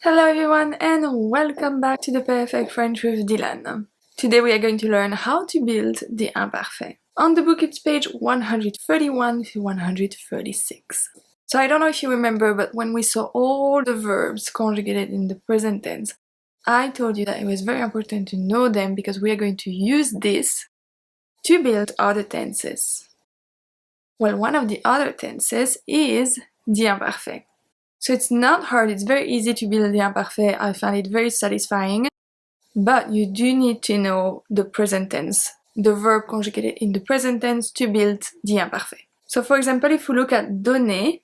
Hello everyone and welcome back to the Perfect French with Dylan. Today we are going to learn how to build the imparfait. On the book it's page 131 to 136. So I don't know if you remember, but when we saw all the verbs conjugated in the present tense, I told you that it was very important to know them because we are going to use this to build other tenses. Well, one of the other tenses is the imparfait. So it's not hard, it's very easy to build the imparfait. I find it very satisfying, but you do need to know the present tense, the verb conjugated in the present tense to build the imparfait. So for example, if we look at donner,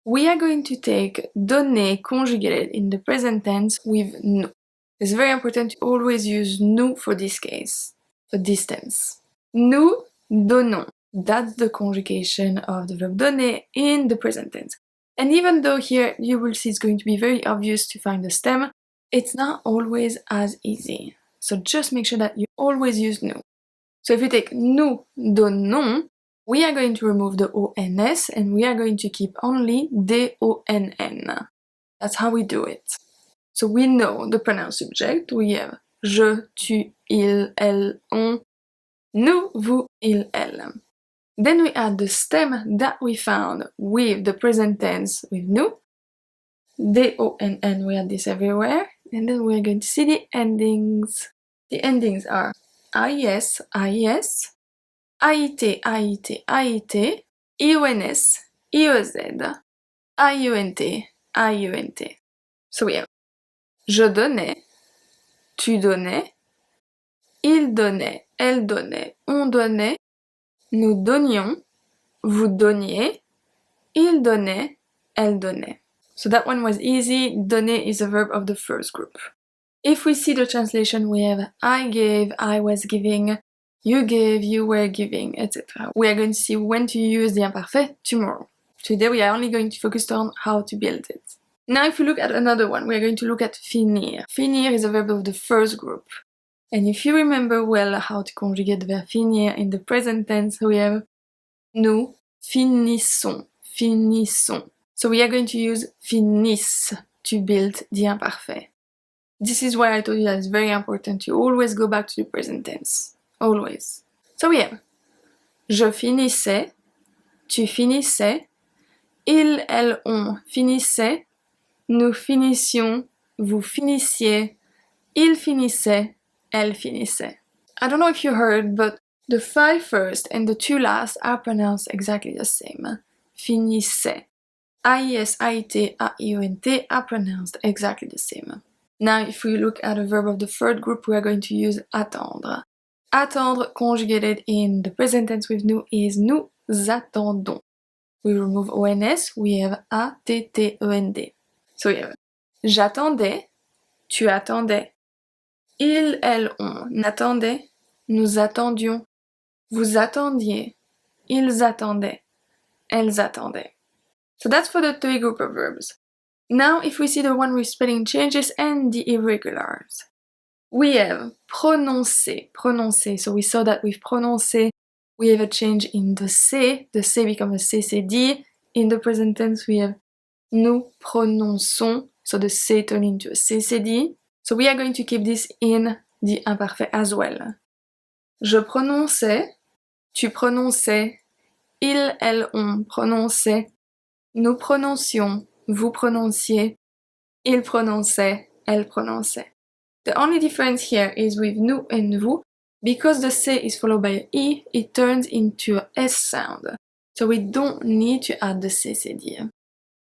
we are going to take donner conjugated in the present tense with nous. It's very important to always use nous for this case, for this tense. Nous donnons. That's the conjugation of the verb donner in the present tense. And even though here you will see it's going to be very obvious to find the stem, it's not always as easy. So just make sure that you always use nous. So if you take nous donnons, we are going to remove the ONS and we are going to keep only DONN. That's how we do it. So we know the pronoun subject. We have je, tu, il, elle, on, nous, vous, il, elle. Then we add the stem that we found with the present tense with nous. DONN, we add this everywhere. And then we're going to see the endings. The endings are IES, IES, AIT, AIT, AIT, IONS, IOZ, IENT, IENT. So we have je donnais, tu donnais, il donnait, elle donnait, on donnait, nous donnions, vous donniez, il donnait, elle donnait. So that one was easy. Donner is a verb of the first group. If we see the translation, we have I gave, I was giving, you gave, you were giving, etc. We are going to see when to use the imparfait tomorrow. Today we are only going to focus on how to build it. Now if we look at another one, we are going to look at finir. Finir is a verb of the first group. And if you remember well how to conjugate the verb finir in the present tense, we have nous finissons, finissons. So we are going to use finisse to build the imparfait. This is why I told you that it's very important to always go back to the present tense. Always. So we have je finissais, tu finissais, il, elle, on finissait, nous finissions, vous finissiez, il finissait, elle finissait. I don't know if you heard, but the 5 first and the 2 last are pronounced exactly the same. Finissait. AIS, AIT, AIONT are pronounced exactly the same. Now if we look at a verb of the third group, we are going to use attendre. Attendre conjugated in the present tense with nous is nous attendons. We remove ONS, we have ATTEND. So we have j'attendais, tu attendais, il, elle, on attendait, nous attendions, vous attendiez, ils attendaient, elles attendaient. So that's for the 3 group of verbs. Now if we see the one with spelling changes and the irregulars. We have prononcer, prononcer. So we saw that with prononcer, we have a change in the C becomes a CCD. In the present tense we have nous prononçons, so the C turned into a CCD. So we are going to keep this in the imparfait as well. Je prononçais, tu prononçais, il, elle, on prononçait, nous prononcions, vous prononciez, il prononçait, elle prononçait. The only difference here is with nous and vous. Because the C is followed by an E, it turns into a S sound. So we don't need to add the CCD.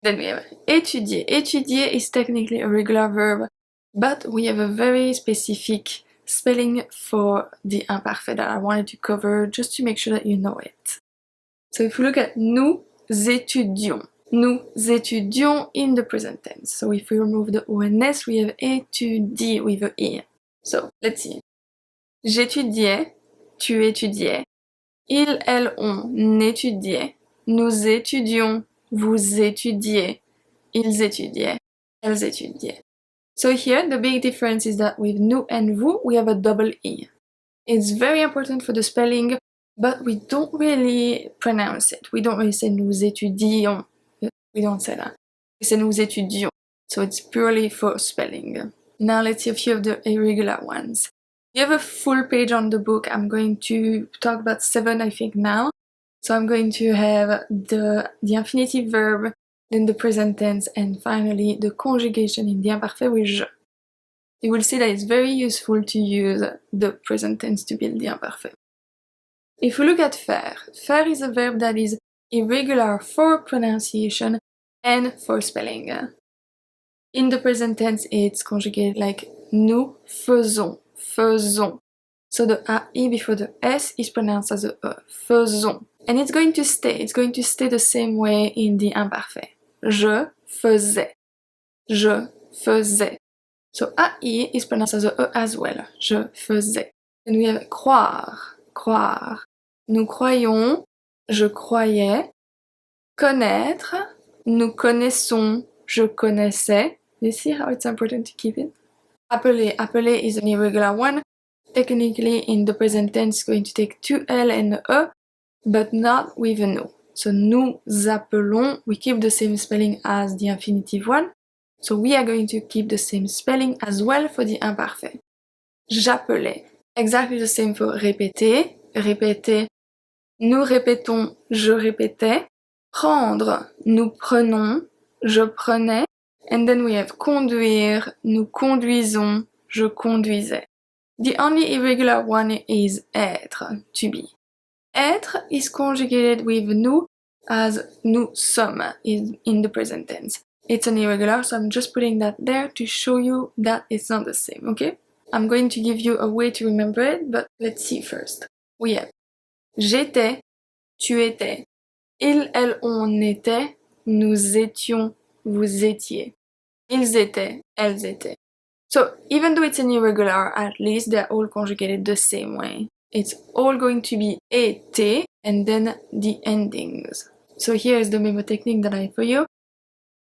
Then we have étudier. Étudier is technically a regular verb, but we have a very specific spelling for the imparfait that I wanted to cover just to make sure that you know it. So if we look at nous étudions. Nous étudions in the present tense. So if we remove the ONS, we have étudie with an E. So let's see. J'étudiais, tu étudiais, il, elle, on étudiait, nous étudions, vous étudiez, ils étudiaient, elles étudiaient. So here the big difference is that with nous and vous, we have a double E. It's very important for the spelling, but we don't really pronounce it. We don't really say nous étudions. We don't say that. We say nous étudions. so it's purely for spelling. Now let's see a few of the irregular ones. You have a full page on the book. I'm going to talk about 7, I think, now. So I'm going to have the infinitive verb, then the present tense, and finally the conjugation in the imparfait with je. You will see that it's very useful to use the present tense to build the imparfait. If we look at faire, faire is a verb that is irregular for pronunciation and for spelling. In the present tense, it's conjugated like nous faisons, faisons. So the AI before the S is pronounced as a E, faisons. And it's going to stay the same way in the imparfait. Je faisais, je faisais. So AI is pronounced as a E as well, je faisais. And we have croire, croire. Nous croyons, je croyais. Connaître, nous connaissons, je connaissais. You see how it's important to keep it? Appeler, appeler is an irregular one. Technically, in the present tense, it's going to take 2 L and a E, but not with a nous. So nous appelons, we keep the same spelling as the infinitive one. So we are going to keep the same spelling as well for the imparfait. J'appelais. Exactly the same for répéter. Répéter. Nous répétons, je répétais. Prendre. Nous prenons, je prenais. And then we have conduire. Nous conduisons, je conduisais. The only irregular one is être, to be. Être is conjugated with nous as nous sommes in the present tense. It's an irregular, so I'm just putting that there to show you that it's not the same, okay? I'm going to give you a way to remember it, but let's see first. We have j'étais, tu étais, il, elle, on était, nous étions, vous étiez. Ils étaient, elles étaient. So even though it's an irregular, at least they're all conjugated the same way. It's all going to be été and then the endings. So here is the memo technique that I have for you.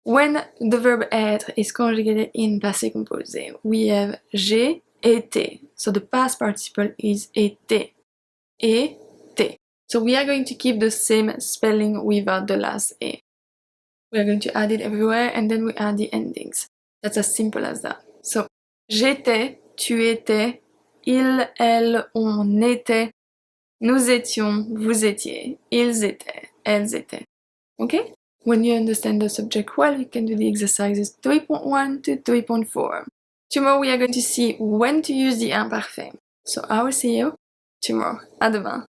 When the verb être is conjugated in passé composé, we have j'ai été. So the past participle is été. Été. So we are going to keep the same spelling without the last A. We are going to add it everywhere and then we add the endings. That's as simple as that. So j'étais, tu étais, il, elle, on était, nous étions, vous étiez, ils étaient, elles étaient. Okay? When you understand the subject well, you can do the exercises 3.1 to 3.4. Tomorrow we are going to see when to use the imparfait. So I will see you tomorrow. À demain.